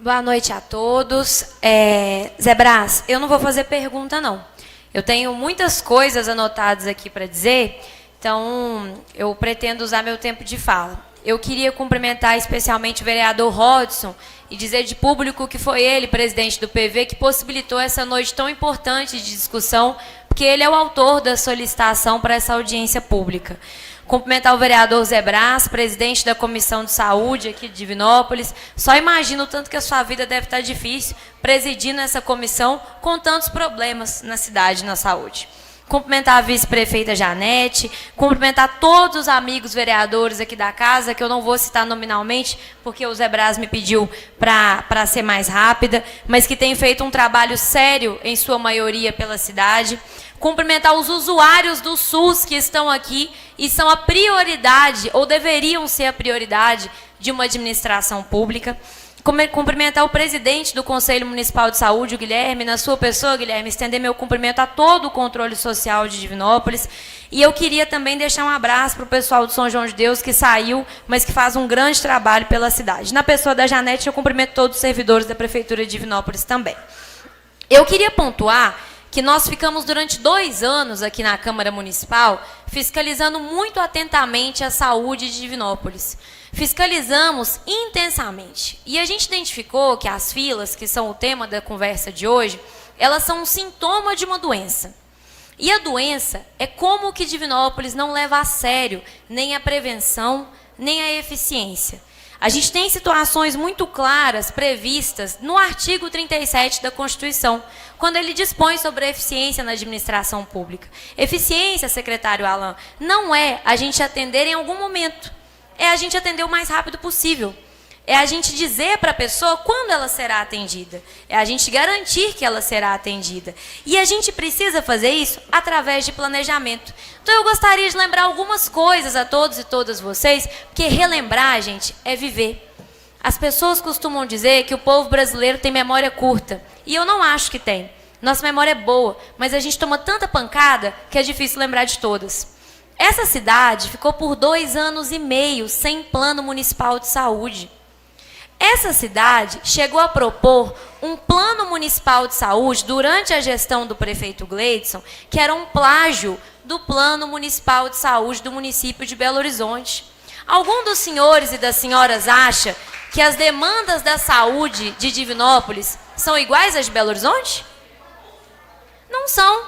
Boa noite a todos. Zé Brás, eu não vou fazer pergunta, não. Eu tenho muitas coisas anotadas aqui para dizer, então eu pretendo usar meu tempo de fala. Eu queria cumprimentar especialmente o vereador Rodson e dizer de público que foi ele, presidente do PV, que possibilitou essa noite tão importante de discussão, porque ele é o autor da solicitação para essa audiência pública. Cumprimentar o vereador Zé Brás, presidente da Comissão de Saúde aqui de Divinópolis. Só imagino o tanto que a sua vida deve estar difícil presidindo essa comissão com tantos problemas na cidade, na saúde. Cumprimentar a vice-prefeita Janete, cumprimentar todos os amigos vereadores aqui da casa, que eu não vou citar nominalmente, porque o Zé Brás me pediu para ser mais rápida, mas que tem feito um trabalho sério, em sua maioria, pela cidade. Cumprimentar os usuários do SUS que estão aqui e são a prioridade, ou deveriam ser a prioridade, de uma administração pública. Cumprimentar o presidente do Conselho Municipal de Saúde, o Guilherme, na sua pessoa, Guilherme, estender meu cumprimento a todo o controle social de Divinópolis. E eu queria também deixar um abraço para o pessoal do São João de Deus, que saiu, mas que faz um grande trabalho pela cidade. Na pessoa da Janete, eu cumprimento todos os servidores da Prefeitura de Divinópolis também. Eu queria pontuar que nós ficamos durante 2 anos aqui na Câmara Municipal fiscalizando muito atentamente a saúde de Divinópolis. Fiscalizamos intensamente. E a gente identificou que as filas, que são o tema da conversa de hoje, elas são um sintoma de uma doença. E a doença é como que Divinópolis não leva a sério nem a prevenção, nem a eficiência. A gente tem situações muito claras previstas no artigo 37 da Constituição, quando ele dispõe sobre a eficiência na administração pública. Eficiência, secretário Alan, não é a gente atender em algum momento, é a gente atender o mais rápido possível. É a gente dizer para a pessoa quando ela será atendida. É a gente garantir que ela será atendida. E a gente precisa fazer isso através de planejamento. Então eu gostaria de lembrar algumas coisas a todos e todas vocês, porque relembrar, gente, é viver. As pessoas costumam dizer que o povo brasileiro tem memória curta. E eu não acho que tem. Nossa memória é boa, mas a gente toma tanta pancada que é difícil lembrar de todas. Essa cidade ficou por 2 anos e meio sem plano municipal de saúde. Essa cidade chegou a propor um plano municipal de saúde durante a gestão do prefeito Gleidson, que era um plágio do plano municipal de saúde do município de Belo Horizonte. Algum dos senhores e das senhoras acha que as demandas da saúde de Divinópolis são iguais às de Belo Horizonte? Não são.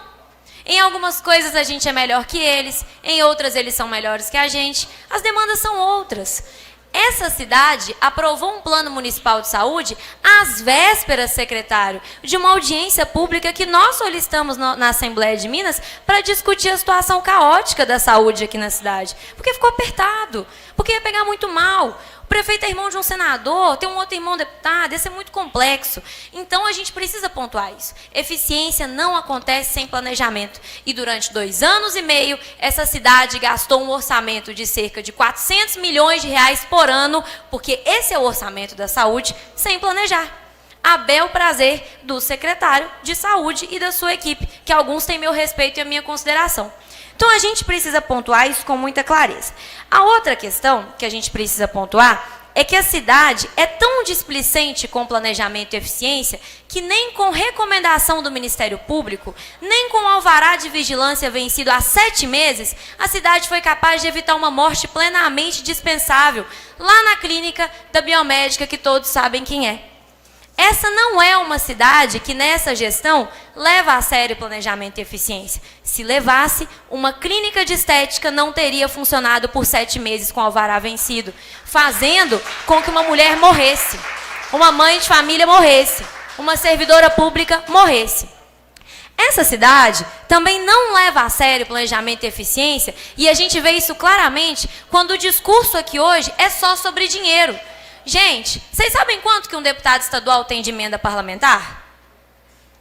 Em algumas coisas a gente é melhor que eles, em outras eles são melhores que a gente. As demandas são outras. Essa cidade aprovou um plano municipal de saúde às vésperas, secretário, de uma audiência pública que nós solicitamos na Assembleia de Minas para discutir a situação caótica da saúde aqui na cidade. Porque ficou apertado, porque ia pegar muito mal. O prefeito é irmão de um senador, tem um outro irmão deputado, isso é muito complexo. Então, a gente precisa pontuar isso. Eficiência não acontece sem planejamento. E durante 2 anos e meio, essa cidade gastou um orçamento de cerca de 400 milhões de reais por ano, porque esse é o orçamento da saúde, sem planejar. A bel prazer do secretário de saúde e da sua equipe, que alguns têm meu respeito e a minha consideração. Então, a gente precisa pontuar isso com muita clareza. A outra questão que a gente precisa pontuar é que a cidade é tão displicente com planejamento e eficiência que nem com recomendação do Ministério Público, nem com alvará de vigilância vencido há 7 meses, a cidade foi capaz de evitar uma morte plenamente dispensável lá na clínica da biomédica, que todos sabem quem é. Essa não é uma cidade que, nessa gestão, leva a sério planejamento e eficiência. Se levasse, uma clínica de estética não teria funcionado por 7 meses com alvará vencido, fazendo com que uma mulher morresse, uma mãe de família morresse, uma servidora pública morresse. Essa cidade também não leva a sério planejamento e eficiência, e a gente vê isso claramente quando o discurso aqui hoje é só sobre dinheiro. Gente, vocês sabem quanto que um deputado estadual tem de emenda parlamentar?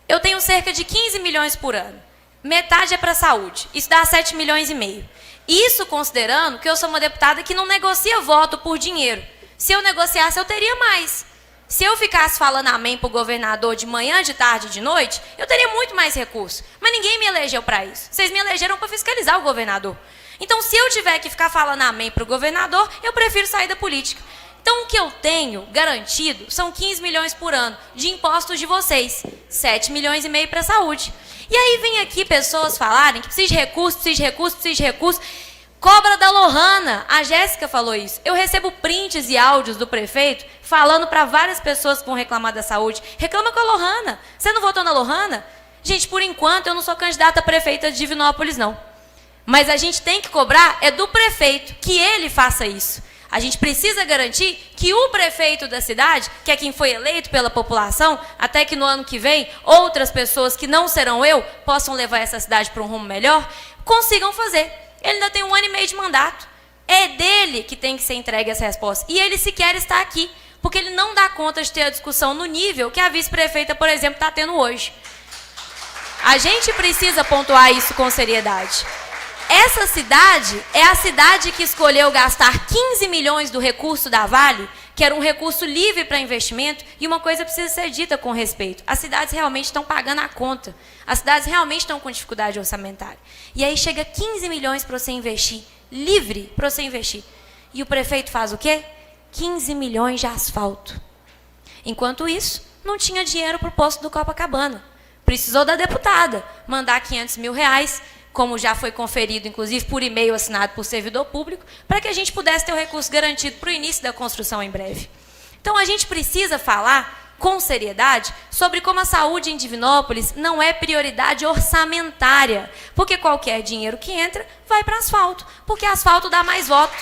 Eu tenho cerca de 15 milhões por ano. Metade é para a saúde. Isso dá 7 milhões e meio. Isso considerando que eu sou uma deputada que não negocia voto por dinheiro. Se eu negociasse, eu teria mais. Se eu ficasse falando amém para o governador de manhã, de tarde e de noite, eu teria muito mais recursos. Mas ninguém me elegeu para isso. Vocês me elegeram para fiscalizar o governador. Então, se eu tiver que ficar falando amém para o governador, eu prefiro sair da política. Então, o que eu tenho garantido são 15 milhões por ano de impostos de vocês, 7 milhões e meio para a saúde. E aí vem aqui pessoas falarem que precisa de recurso, precisa de recurso, precisa de recurso. Cobra da Lohana, a Jéssica falou isso. Eu recebo prints e áudios do prefeito falando para várias pessoas que vão reclamar da saúde. Reclama com a Lohana. Você não votou na Lohana? Gente, por enquanto eu não sou candidata a prefeita de Divinópolis, não. Mas a gente tem que cobrar é do prefeito, que ele faça isso. A gente precisa garantir que o prefeito da cidade, que é quem foi eleito pela população, até que no ano que vem, outras pessoas que não serão eu, possam levar essa cidade para um rumo melhor, consigam fazer. Ele ainda tem 1 ano e meio de mandato. É dele que tem que ser entregue essa resposta. E ele sequer está aqui, porque ele não dá conta de ter a discussão no nível que a vice-prefeita, por exemplo, está tendo hoje. A gente precisa pontuar isso com seriedade. Essa cidade é a cidade que escolheu gastar 15 milhões do recurso da Vale, que era um recurso livre para investimento, e uma coisa precisa ser dita com respeito. As cidades realmente estão pagando a conta. As cidades realmente estão com dificuldade orçamentária. E aí chega 15 milhões para você investir, livre para você investir. E o prefeito faz o quê? 15 milhões de asfalto. Enquanto isso, não tinha dinheiro para o posto do Copacabana. Precisou da deputada mandar 500 mil reais, como já foi conferido, inclusive, por e-mail assinado por servidor público, para que a gente pudesse ter o recurso garantido para o início da construção em breve. Então, a gente precisa falar com seriedade sobre como a saúde em Divinópolis não é prioridade orçamentária, porque qualquer dinheiro que entra vai para asfalto, porque asfalto dá mais voto.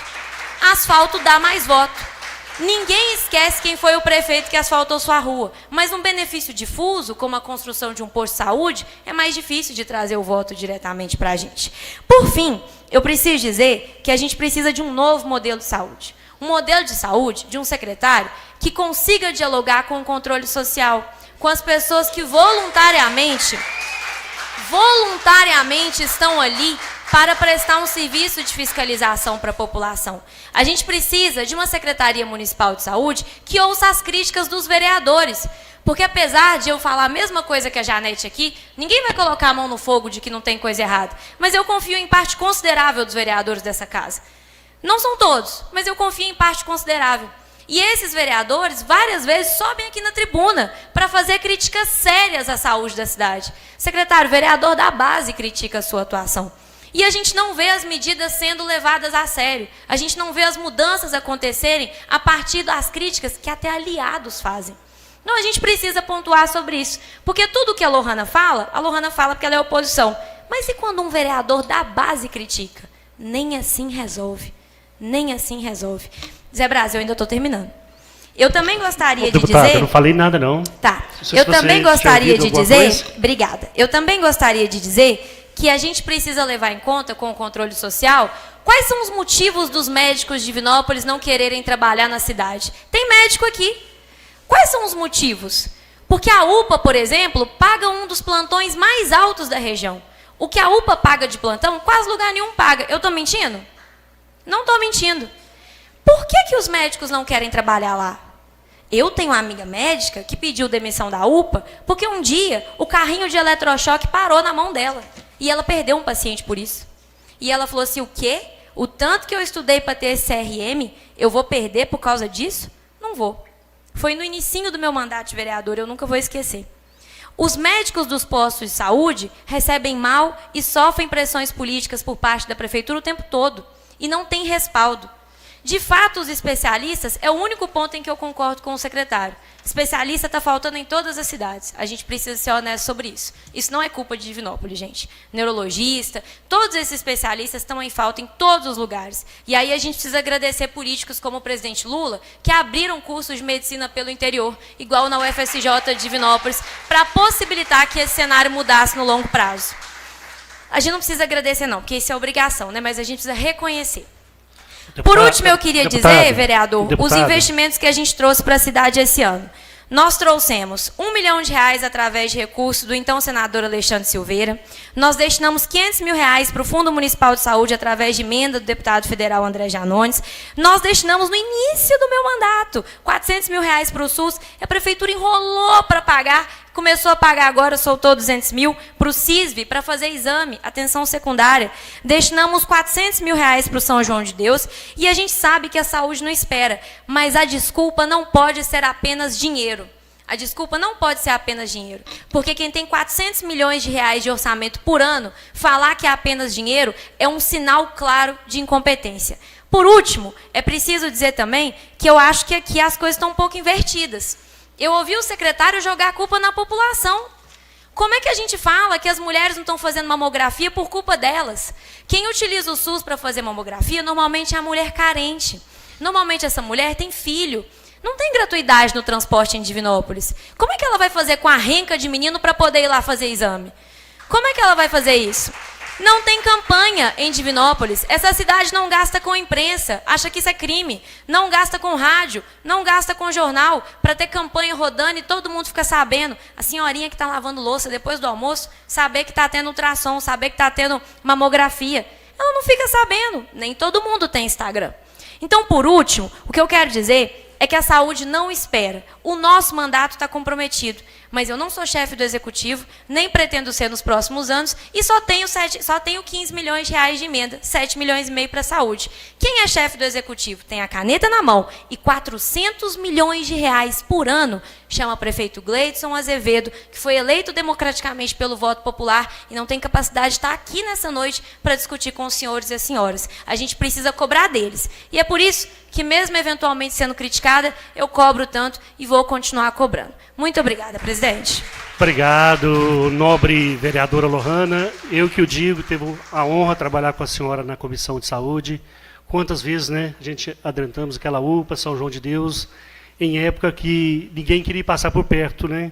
Asfalto dá mais voto. Ninguém esquece quem foi o prefeito que asfaltou sua rua, mas um benefício difuso, como a construção de um posto de saúde, é mais difícil de trazer o voto diretamente para a gente. Por fim, eu preciso dizer que a gente precisa de um novo modelo de saúde. Um modelo de saúde de um secretário que consiga dialogar com o controle social, com as pessoas que voluntariamente estão ali para prestar um serviço de fiscalização para a população. A gente precisa de uma Secretaria Municipal de Saúde que ouça as críticas dos vereadores, porque apesar de eu falar a mesma coisa que a Janete aqui, ninguém vai colocar a mão no fogo de que não tem coisa errada, mas eu confio em parte considerável dos vereadores dessa casa. Não são todos, mas eu confio em parte considerável. E esses vereadores, várias vezes, sobem aqui na tribuna para fazer críticas sérias à saúde da cidade. Secretário, o vereador da base critica a sua atuação. E a gente não vê as medidas sendo levadas a sério. A gente não vê as mudanças acontecerem a partir das críticas que até aliados fazem. Então, a gente precisa pontuar sobre isso. Porque tudo que a Lohana fala porque ela é oposição. Mas e quando um vereador da base critica? Nem assim resolve. Nem assim resolve. Zé Braz, eu ainda estou terminando. Eu também gostaria de dizer... Eu não falei nada, não. Tá. Eu também gostaria de dizer... Obrigada. Eu também gostaria de dizer que a gente precisa levar em conta, com o controle social, quais são os motivos dos médicos de Divinópolis não quererem trabalhar na cidade. Tem médico aqui. Quais são os motivos? Porque a UPA, por exemplo, paga um dos plantões mais altos da região. O que a UPA paga de plantão, quase lugar nenhum paga. Eu estou mentindo? Não estou mentindo. Por que os médicos não querem trabalhar lá? Eu tenho uma amiga médica que pediu demissão da UPA porque um dia o carrinho de eletrochoque parou na mão dela. E ela perdeu um paciente por isso. E ela falou assim, o quê? O tanto que eu estudei para ter esse CRM, eu vou perder por causa disso? Não vou. Foi no inicinho do meu mandato de vereador, eu nunca vou esquecer. Os médicos dos postos de saúde recebem mal e sofrem pressões políticas por parte da prefeitura o tempo todo. E não tem respaldo. De fato, os especialistas é o único ponto em que eu concordo com o secretário. Especialista está faltando em todas as cidades. A gente precisa ser honesto sobre isso. Isso não é culpa de Divinópolis, gente. Neurologista, todos esses especialistas estão em falta em todos os lugares. E aí a gente precisa agradecer políticos como o presidente Lula, que abriram cursos de medicina pelo interior, igual na UFSJ de Divinópolis, para possibilitar que esse cenário mudasse no longo prazo. A gente não precisa agradecer, não, porque isso é obrigação, né? Mas a gente precisa reconhecer. Por último, eu queria dizer, vereador, os investimentos que a gente trouxe para a cidade esse ano. Nós trouxemos R$1 milhão através de recursos do então senador Alexandre Silveira. Nós destinamos R$500 mil para o Fundo Municipal de Saúde através de emenda do deputado federal André Janones. Nós destinamos no início do meu mandato R$400 mil para o SUS. A prefeitura enrolou para pagar começou a pagar agora, soltou 200 mil para o CISV, para fazer exame, atenção secundária. Destinamos 400 mil reais para o São João de Deus e a gente sabe que a saúde não espera, mas a desculpa não pode ser apenas dinheiro. A desculpa não pode ser apenas dinheiro, porque quem tem 400 milhões de reais de orçamento por ano, falar que é apenas dinheiro é um sinal claro de incompetência. Por último, é preciso dizer também que eu acho que aqui as coisas estão um pouco invertidas. Eu ouvi o secretário jogar a culpa na população. Como é que a gente fala que as mulheres não estão fazendo mamografia por culpa delas? Quem utiliza o SUS para fazer mamografia normalmente é a mulher carente. Normalmente essa mulher tem filho. Não tem gratuidade no transporte em Divinópolis. Como é que ela vai fazer com a renca de menino para poder ir lá fazer exame? Como é que ela vai fazer isso? Não tem campanha em Divinópolis. Essa cidade não gasta com imprensa, acha que isso é crime. Não gasta com rádio, não gasta com jornal, para ter campanha rodando e todo mundo fica sabendo. A senhorinha que está lavando louça depois do almoço, saber que está tendo ultrassom, saber que está tendo mamografia. Ela não fica sabendo. Nem todo mundo tem Instagram. Então, por último, o que eu quero dizer é que a saúde não espera. O nosso mandato está comprometido. Mas eu não sou chefe do executivo, nem pretendo ser nos próximos anos, e só tenho 15 milhões de reais de emenda, 7 milhões e meio para a saúde. Quem é chefe do executivo? Tem a caneta na mão e 400 milhões de reais por ano, chama prefeito Gleidson Azevedo, que foi eleito democraticamente pelo voto popular e não tem capacidade de estar aqui nessa noite para discutir com os senhores e as senhoras. A gente precisa cobrar deles. E é por isso que, mesmo eventualmente sendo criticada, eu cobro tanto e vou continuar cobrando. Muito obrigada, presidente. Obrigado, nobre vereadora Lohana. Eu que o digo, teve a honra de trabalhar com a senhora na Comissão de Saúde. Quantas vezes, né, a gente adentramos aquela UPA, São João de Deus, em época que ninguém queria passar por perto, né?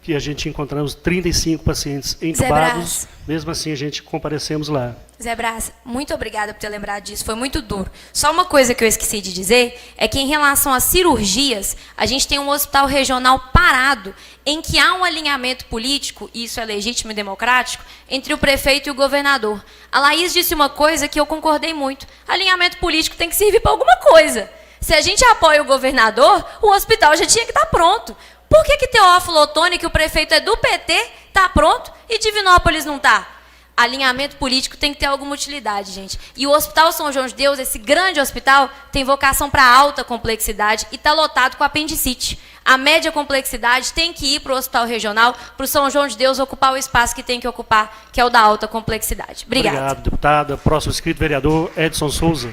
Que a gente encontramos 35 pacientes entubados, mesmo assim a gente comparecemos lá. Zé Brás, muito obrigada por ter lembrado disso, foi muito duro. Só uma coisa que eu esqueci de dizer, é que em relação às cirurgias, a gente tem um hospital regional parado, em que há um alinhamento político, e isso é legítimo e democrático, entre o prefeito e o governador. A Laís disse uma coisa que eu concordei muito, alinhamento político tem que servir para alguma coisa. Se a gente apoia o governador, o hospital já tinha que estar pronto. Por que Teófilo Otoni, que o prefeito é do PT, está pronto e Divinópolis não está? Alinhamento político tem que ter alguma utilidade, gente. E o Hospital São João de Deus, esse grande hospital, tem vocação para alta complexidade e está lotado com apendicite. A média complexidade tem que ir para o hospital regional, para o São João de Deus ocupar o espaço que tem que ocupar, que é o da alta complexidade. Obrigada. Obrigado, deputada. Próximo inscrito, vereador Edson Souza.